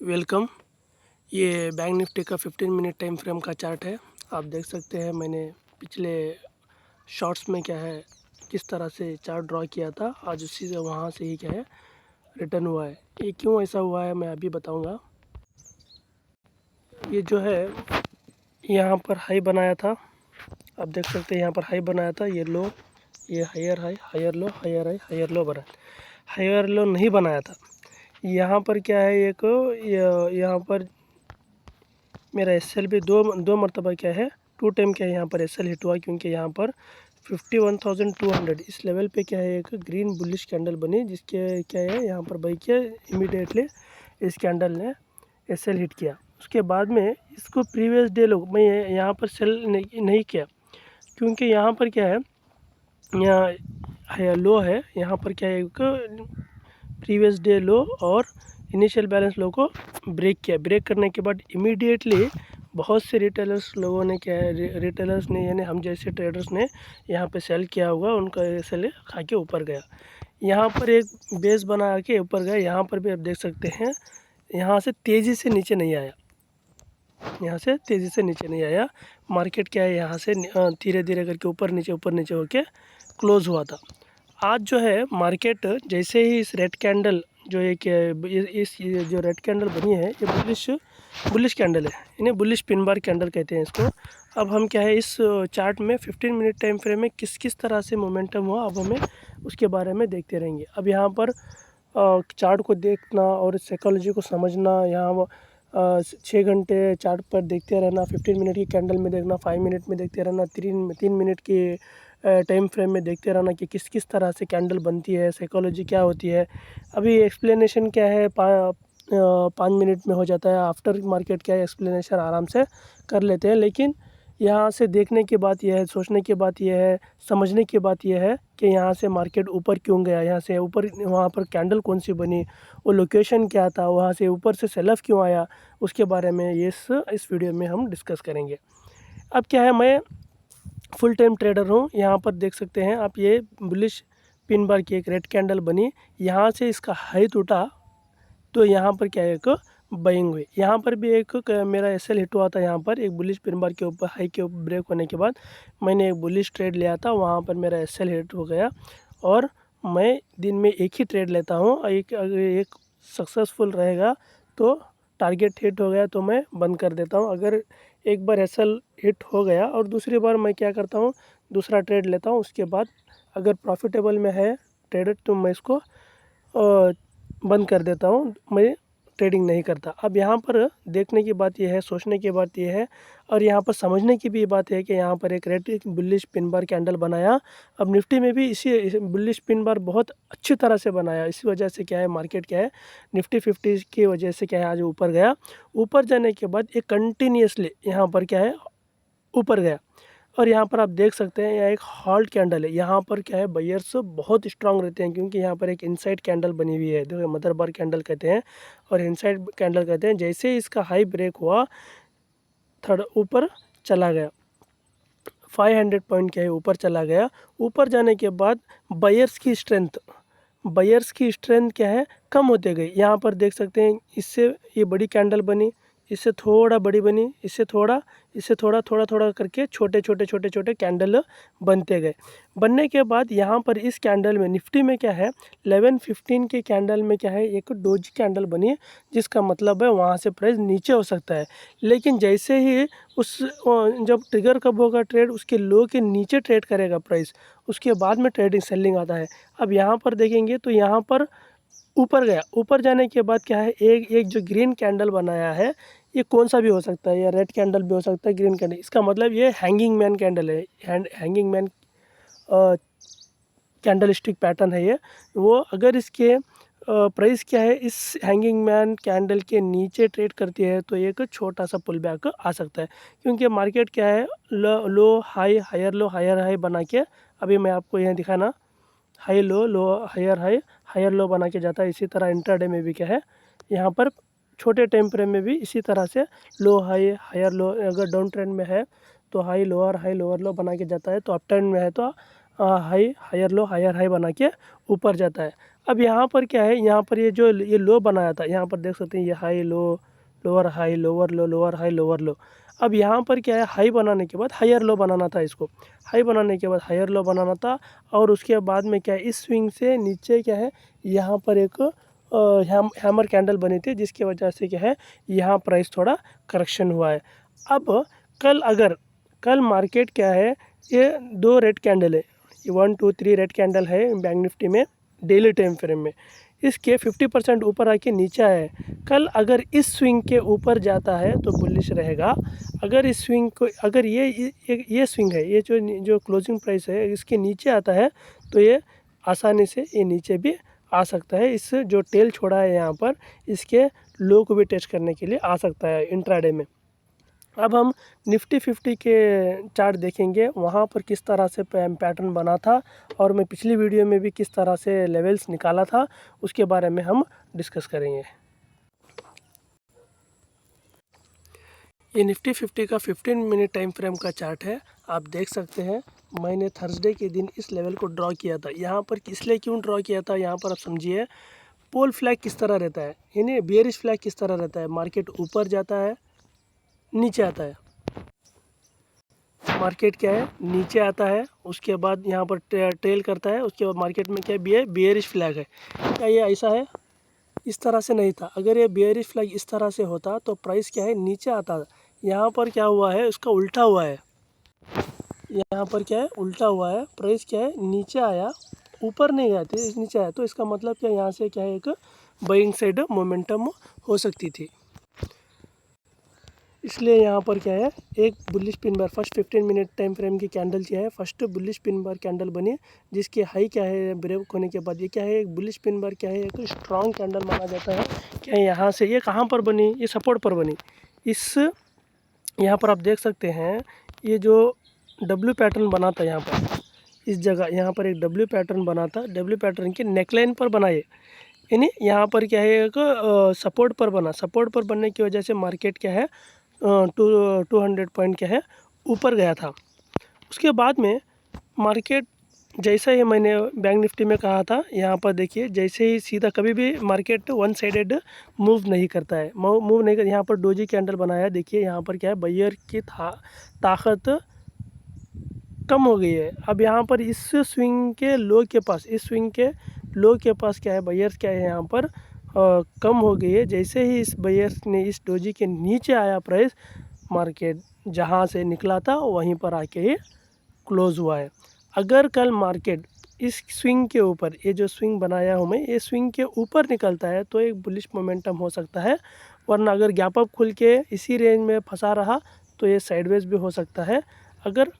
Welcome. ये bank Nifty का 15 minute time frame का चार्ट है। आप देख सकते हैं मैंने पिछले शॉर्ट्स में क्या है किस तरह से चार्ट ड्रॉ किया था, आज उसी से वहाँ से ही क्या है रिटर्न हुआ है। ये क्यों ऐसा हुआ है मैं अभी बताऊंगा। ये जो है यहाँ पर हाई बनाया था, आप देख सकते हैं यहाँ पर हाई बनाया था, ये लो, ये higher high, higher low, higher high, higher low बना, हायर लो नहीं बनाया था। यहाँ पर क्या है एक यहाँ पर मेरा एसएल भी दो मरतबा क्या है 2 टाइम क्या है यहाँ पर एसएल हिट हुआ, क्योंकि यहाँ पर 51,200 इस लेवल पे क्या है एक ग्रीन बुलिश कैंडल बनी, जिसके क्या है यहाँ पर बाई किया इमीडिएटली इस कैंडल ने एसएल हिट किया। उसके बाद में इसको प्रीवियस डे लोग मैं यहाँ पर सेल नहीं किया, क्योंकि यहाँ पर क्या है यहाँ लो है, यहाँ पर क्या है एक प्रीवियस डे लो और इनिशियल बैलेंस लो को ब्रेक किया। ब्रेक करने के बाद इमीडिएटली बहुत से रिटेलर्स लोगों ने क्या है रिटेलर्स ने यानी हम जैसे ट्रेडर्स ने यहाँ पे सेल किया होगा, उनका सेल खा के ऊपर गया। यहाँ पर एक बेस बना के ऊपर गया। यहाँ पर भी आप देख सकते हैं यहाँ से तेज़ी से नीचे नहीं आया, यहाँ से तेज़ी से नीचे नहीं आया। मार्केट क्या है यहाँ से धीरे धीरे करके ऊपर नीचे होके क्लोज़ हुआ था। आज जो है मार्केट जैसे ही इस रेड कैंडल जो एक ये जो रेड कैंडल बनी है ये बुलिश कैंडल है, इन्हें बुलिश पिन बार कैंडल कहते हैं इसको। अब हम क्या है इस चार्ट में 15 मिनट टाइम फ्रेम में किस किस तरह से मोमेंटम हुआ, अब हमें उसके बारे में देखते रहेंगे। अब यहाँ पर चार्ट को देखना और साइकोलॉजी को समझना, यहाँ 6 घंटे चार्ट पर देखते रहना, 15 मिनट की कैंडल में देखना, 5 मिनट में देखते रहना, 3 मिनट की टाइम फ्रेम में देखते रहना कि किस किस तरह से कैंडल बनती है, साइकोलॉजी क्या होती है। अभी एक्सप्लेनेशन क्या है 5 मिनट में हो जाता है, आफ्टर मार्केट क्या है एक्सप्लेनेशन आराम से कर लेते हैं। लेकिन यहाँ से देखने की बात यह है, सोचने की बात यह है, समझने की बात यह है कि यहाँ से मार्केट ऊपर क्यों गया, यहाँ से ऊपर वहाँ पर कैंडल कौन सी बनी, वो लोकेशन क्या था, वहाँ से ऊपर से सेल ऑफ क्यों आया, उसके बारे में इस वीडियो में हम डिस्कस करेंगे। अब क्या है मैं फुल टाइम ट्रेडर हूँ। यहाँ पर देख सकते हैं आप ये बुलिश पिन बार की एक रेड कैंडल बनी, यहाँ से इसका हाई टूटा तो यहाँ पर क्या है एक बाइंग हुई। यहाँ पर भी एक मेरा एसएल हिट हुआ था, यहाँ पर एक बुलिश पिन बार के ऊपर हाई के ऊपर ब्रेक होने के बाद मैंने एक बुलिश ट्रेड लिया था, वहाँ पर मेरा एसएल हिट हो गया। और मैं दिन में एक ही ट्रेड लेता हूँ, अगर एक सक्सेसफुल रहेगा तो टारगेट हिट हो गया तो मैं बंद कर देता हूँ। अगर एक बार एसएल हिट हो गया और दूसरी बार मैं क्या करता हूँ दूसरा ट्रेड लेता हूँ, उसके बाद अगर प्रॉफिटेबल में है ट्रेडर तो मैं इसको बंद कर देता हूँ, मैं ट्रेडिंग नहीं करता। अब यहाँ पर देखने की बात यह है, सोचने की बात यह है और यहाँ पर समझने की भी बात है कि यहाँ पर एक red bullish pin bar candle बनाया। अब निफ्टी में भी इसी बुलिश पिन बार बहुत अच्छी तरह से बनाया, इसी वजह से क्या है मार्केट क्या है निफ्टी 50 की वजह से क्या है आज ऊपर गया। ऊपर जाने के बाद ये कंटिन्यूसली यहाँ पर क्या है ऊपर गया। और यहाँ पर आप देख सकते हैं यह एक हॉल्ट कैंडल है। यहाँ पर क्या है बायर्स बहुत स्ट्रांग रहते हैं, क्योंकि यहाँ पर एक इनसाइड कैंडल बनी हुई है, देखो मदर बार कैंडल कहते हैं और इनसाइड कैंडल कहते हैं। जैसे ही इसका हाई ब्रेक हुआ थर्ड ऊपर चला गया, 500 पॉइंट क्या है ऊपर चला गया। ऊपर जाने के बाद बायर्स की स्ट्रेंथ क्या है कम होते गई। यहाँ पर देख सकते हैं इससे ये बड़ी कैंडल बनी, इससे थोड़ा बड़ी बनी, इससे थोड़ा करके छोटे कैंडल बनते गए। बनने के बाद यहाँ पर इस कैंडल में निफ्टी में क्या है 11-15 के कैंडल में क्या है एक डोजी कैंडल बनी, जिसका मतलब है वहाँ से प्राइस नीचे हो सकता है। लेकिन जैसे ही जब ट्रिगर कब होगा ट्रेड उसके लो के नीचे ट्रेड करेगा प्राइस, उसके बाद में ट्रेडिंग सेलिंग आता है। अब यहाँ पर देखेंगे तो यहाँ पर ऊपर गया, ऊपर जाने के बाद क्या है एक जो ग्रीन कैंडल बनाया है, ये कौन सा भी हो सकता है, या रेड कैंडल भी हो सकता है, ग्रीन कैंडल, इसका मतलब ये हैंगिंग मैन कैंडल है। Hanging man candle stick pattern है ये। वो अगर इसके प्राइस क्या है इस हैंगिंग मैन कैंडल के नीचे ट्रेड करती है तो एक छोटा सा पुल बैक आ सकता है, क्योंकि मार्केट क्या है low high higher low higher high बना के, अभी मैं आपको यहाँ दिखाना, high low higher high higher low बना के जाता है। इसी तरह इंट्राडे में भी क्या है यहाँ पर छोटे टाइम फ्रेम में भी इसी तरह से लो हाई हायर लो, अगर डाउन ट्रेंड में है तो हाई लोअर लो बना के जाता है, तो अप ट्रेंड में है तो high higher low higher high बना के ऊपर जाता है। अब यहाँ पर क्या है, यहाँ पर ये लो बनाया था, यहाँ पर देख सकते हैं ये high low lower high lower लो लोअर हाई लोअर लो। अब यहाँ पर क्या है, हाई बनाने के बाद हायर लो बनाना था, इसको हाई बनाने के बाद हायर लो बनाना था। और उसके बाद में क्या है, इस स्विंग से नीचे क्या है, यहाँ पर एक हैमर कैंडल बनी थी, जिसकी वजह से क्या है यहाँ प्राइस थोड़ा करेक्शन हुआ है। अब कल मार्केट क्या है, ये 2 रेड कैंडल है, 1 2 3 रेड कैंडल है बैंक निफ्टी में डेली टाइम फ्रेम में। इसके 50% ऊपर आके नीचे आया है। कल अगर इस स्विंग के ऊपर जाता है तो बुलिश रहेगा। अगर इस स्विंग को, अगर ये स्विंग है, ये जो क्लोजिंग प्राइस है इसके नीचे आता है तो ये आसानी से ये नीचे भी आ सकता है। इस जो टेल छोड़ा है यहाँ पर, इसके लो को भी टेस्ट करने के लिए आ सकता है इंट्राडे में। अब हम निफ्टी 50 के चार्ट देखेंगे, वहाँ पर किस तरह से पैटर्न बना था और मैं पिछली वीडियो में भी किस तरह से लेवल्स निकाला था, उसके बारे में हम डिस्कस करेंगे। ये निफ्टी 50 का 15 मिनट टाइम फ्रेम का चार्ट है। आप देख सकते हैं मैंने थर्सडे के दिन इस लेवल को ड्रॉ किया था। यहाँ पर इसलिए क्यों ड्रॉ किया था, यहाँ पर आप समझिए पोल फ्लैग किस तरह रहता है, यानी बेयरिश फ्लैग किस तरह रहता है। मार्केट ऊपर जाता है, नीचे आता है, मार्केट क्या है नीचे आता है, उसके बाद यहाँ पर टेल करता है, उसके बाद मार्केट में क्या है बियरिश फ्लैग है। क्या ये ऐसा है? इस तरह से नहीं था। अगर ये बियरिश फ्लैग इस तरह से होता तो प्राइस क्या है नीचे आता। यहाँ पर क्या हुआ है, उसका उल्टा हुआ है। यहाँ पर क्या है उल्टा हुआ है, प्राइस क्या है नीचे आया, ऊपर नहीं गया थी, नीचे आया। तो इसका मतलब क्या, यहाँ से क्या है एक बाइंग साइड मोमेंटम हो सकती थी। इसलिए यहाँ पर क्या है एक bullish pin bar, first 15 minute time frame की कैंडल क्या है, first bullish pin bar candle बनी, जिसके हाई क्या है ब्रेक होने के बाद ये क्या है एक बुलिश पिन बार क्या है एक स्ट्रॉन्ग कैंडल माना जाता है। क्या यहाँ से ये कहाँ पर बनी, ये सपोर्ट पर बनी। इस यहाँ पर आप देख सकते हैं ये जो डब्ल्यू पैटर्न बना था यहाँ पर, इस जगह यहाँ पर एक डब्ल्यू पैटर्न बना था, डब्ल्यू पैटर्न के नेकलाइन पर बनाए, यानी यहाँ पर क्या है एक सपोर्ट पर बना। सपोर्ट पर बनने की वजह से मार्केट क्या है 200 पॉइंट क्या है ऊपर गया था। उसके बाद में मार्केट जैसा ही मैंने बैंक निफ्टी में कहा था, यहाँ पर देखिए जैसे ही सीधा कभी भी मार्केट वन साइडेड मूव नहीं करता है, मूव नहीं कर। यहाँ पर डोजी कैंडल बनाया, देखिए यहाँ पर क्या है बायर की ताकत कम हो गई है। अब यहाँ पर इस स्विंग के लो के पास, इस स्विंग के लो के पास क्या है बायर्स क्या है यहाँ पर कम हो गई है। जैसे ही इस बायर्स ने इस डोजी के नीचे आया प्राइस, मार्केट जहाँ से निकला था वहीं पर आके ये क्लोज़ हुआ है। अगर कल मार्केट इस स्विंग के ऊपर, ये जो स्विंग बनाया हूँ मैं, ये स्विंग के ऊपर निकलता है तो एक बुलिश मोमेंटम हो सकता है। वरना अगर गैप अप खुल के इसी रेंज में फंसा रहा तो ये साइडवेज भी हो सकता है। अगर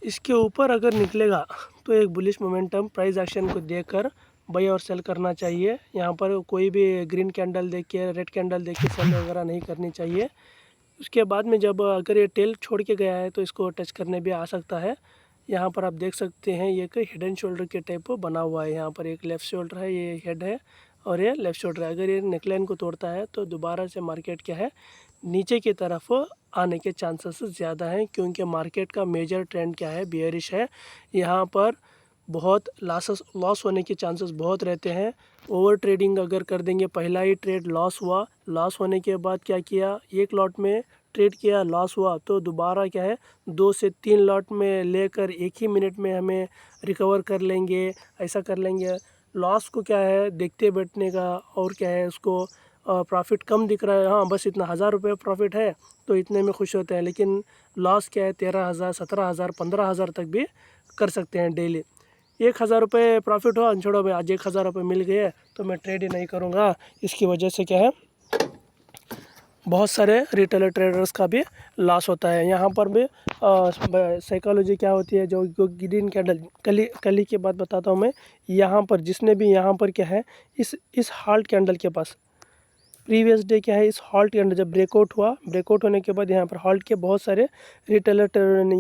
इसके ऊपर अगर निकलेगा तो एक बुलिश मोमेंटम प्राइस एक्शन को देखकर बाय और सेल करना चाहिए। यहाँ पर कोई भी ग्रीन कैंडल देख के, रेड कैंडल देख के सेल वगैरह नहीं करनी चाहिए। उसके बाद में जब अगर ये टेल छोड़ के गया है तो इसको टच करने भी आ सकता है। यहाँ पर आप देख सकते हैं ये एक हिडन शोल्डर के टाइप बना हुआ है। यहाँ पर एक लेफ़्ट शोल्डर है, ये हेड है और ये लेफ़्ट शोल्डर है। अगर ये नेकलाइन को तोड़ता है तो दोबारा से मार्केट क्या है नीचे की तरफ आने के चांसेस ज़्यादा हैं, क्योंकि मार्केट का मेजर ट्रेंड क्या है बियरिश है। यहाँ पर बहुत लॉस होने के चांसेस बहुत रहते हैं। ओवर ट्रेडिंग अगर कर देंगे, पहला ही ट्रेड लॉस हुआ, लॉस होने के बाद क्या किया, एक लॉट में ट्रेड किया, लॉस हुआ तो दोबारा क्या है 2 से 3 लॉट में लेकर एक ही मिनट में हमें रिकवर कर लेंगे, ऐसा कर लेंगे। लॉस को क्या है देखते बैठने का, और क्या है उसको प्रॉफिट कम दिख रहा है, हाँ बस इतना 1000 रुपये प्रॉफिट है तो इतने में खुश होते हैं। लेकिन लॉस क्या है 13,000 17,000 15,000 तक भी कर सकते हैं डेली। 1000 रुपये प्रॉफिट हो, छोड़ो भाई आज 1000 रुपये मिल गए तो मैं ट्रेड ही नहीं करूँगा। इसकी वजह से क्या है बहुत सारे रिटेलर ट्रेडर्स का भी लॉस होता है। यहाँ पर भी साइकोलॉजी क्या होती है, जो ग्रीन कैंडल कल ही की बात बताता हूँ मैं। यहाँ पर जिसने भी यहाँ पर क्या है इस हाल्ट कैंडल के पास प्रीवियस डे क्या है, इस हॉल्ट के अंदर जब ब्रेकआउट हुआ, ब्रेकआउट होने के बाद यहाँ पर हॉल्ट के बहुत सारे रिटेलर,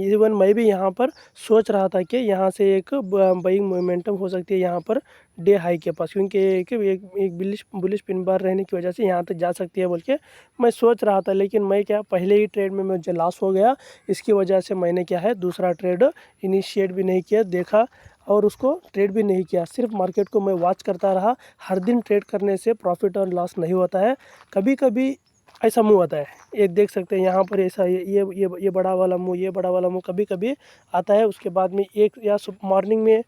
इवन मैं भी यहाँ पर सोच रहा था कि यहाँ से एक बाइंग मोमेंटम हो सकती है यहाँ पर डे हाई के पास, क्योंकि एक बुलिश पिन बार रहने की वजह से यहाँ तक जा सकती है बोल के मैं सोच रहा था। लेकिन मैं क्या, पहले ही ट्रेड में मुझे लॉस हो गया, इसकी वजह से मैंने क्या है दूसरा ट्रेड इनिशिएट भी नहीं किया, देखा और उसको ट्रेड भी नहीं किया, सिर्फ मार्केट को मैं वॉच करता रहा। हर दिन ट्रेड करने से प्रॉफिट और लॉस नहीं होता है, कभी कभी ऐसा मूव आता है। ये देख सकते हैं यहाँ पर ऐसा ये बड़ा वाला मूव, ये बड़ा वाला मूव कभी कभी आता है। उसके बाद में एक या मॉर्निंग में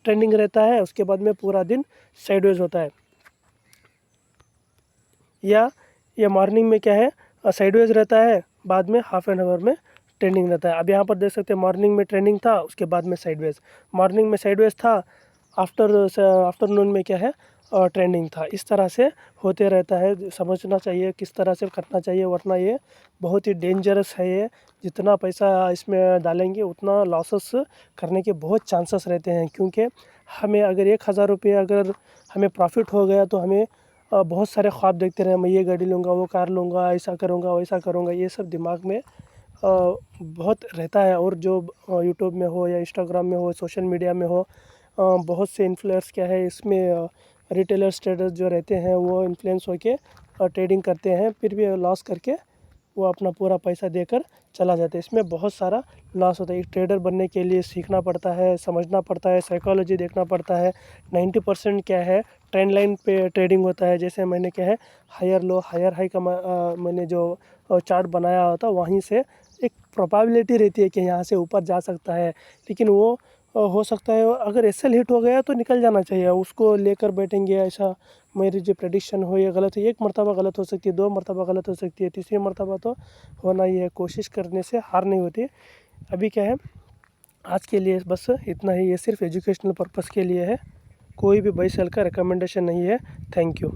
ट्रेंडिंग रहता है, उसके बाद में पूरा दिन साइडवेज होता है, या ये मॉर्निंग में क्या है साइडवेज रहता है, बाद में हाफ एन आवर में ट्रेंडिंग रहता है। अब यहाँ पर देख सकते हैं मॉर्निंग में ट्रेंडिंग था, उसके बाद में साइडवेज, मॉर्निंग में साइडवेज था, आफ्टरनून में क्या है ट्रेंडिंग था। इस तरह से होते रहता है, समझना चाहिए किस तरह से करना चाहिए, वरना ये बहुत ही डेंजरस है। ये जितना पैसा इसमें डालेंगे उतना लॉसेस करने के बहुत चांसेस रहते हैं, क्योंकि हमें अगर 1000 रुपये अगर हमें प्रॉफिट हो गया तो हमें बहुत सारे ख्वाब देखते रहे, मैं ये गाड़ी लूँगा, वो कार लूँगा, ऐसा करूँगा, वैसा करूँगा, ये सब दिमाग में बहुत रहता है। और जो यूट्यूब में हो या इंस्टाग्राम में हो, सोशल मीडिया में हो, बहुत से इन्फ्लुएंसर्स क्या है इसमें रिटेलर्स ट्रेडर्स जो रहते हैं वो इन्फ्लुएंस होके ट्रेडिंग करते हैं, फिर भी लॉस करके वो अपना पूरा पैसा देकर चला जाता है। इसमें बहुत सारा लॉस होता है। एक ट्रेडर बनने के लिए सीखना पड़ता है, समझना पड़ता है, साइकोलॉजी देखना पड़ता है। 90% क्या है ट्रेंड लाइन पे ट्रेडिंग होता है। जैसे मैंने क्या है हायर लो हायर हाई का मैंने जो चार्ट बनाया होता, वहीं से एक प्रोबेबिलिटी रहती है कि यहाँ से ऊपर जा सकता है, लेकिन वो हो सकता है अगर एसएल हिट हो गया तो निकल जाना चाहिए, उसको लेकर बैठेंगे ऐसा मेरी जो प्रेडिक्शन हो ये गलत है। एक मरतबा गलत हो सकती है, 2 मरतबा गलत हो सकती है, तीसरी मरतबा तो होना ही है। कोशिश करने से हार नहीं होती। अभी क्या है आज के लिए बस इतना ही, ये सिर्फ एजुकेशनल पर्पस के लिए है, कोई भी बाई सेल का रिकमेंडेशन नहीं है। Thank you.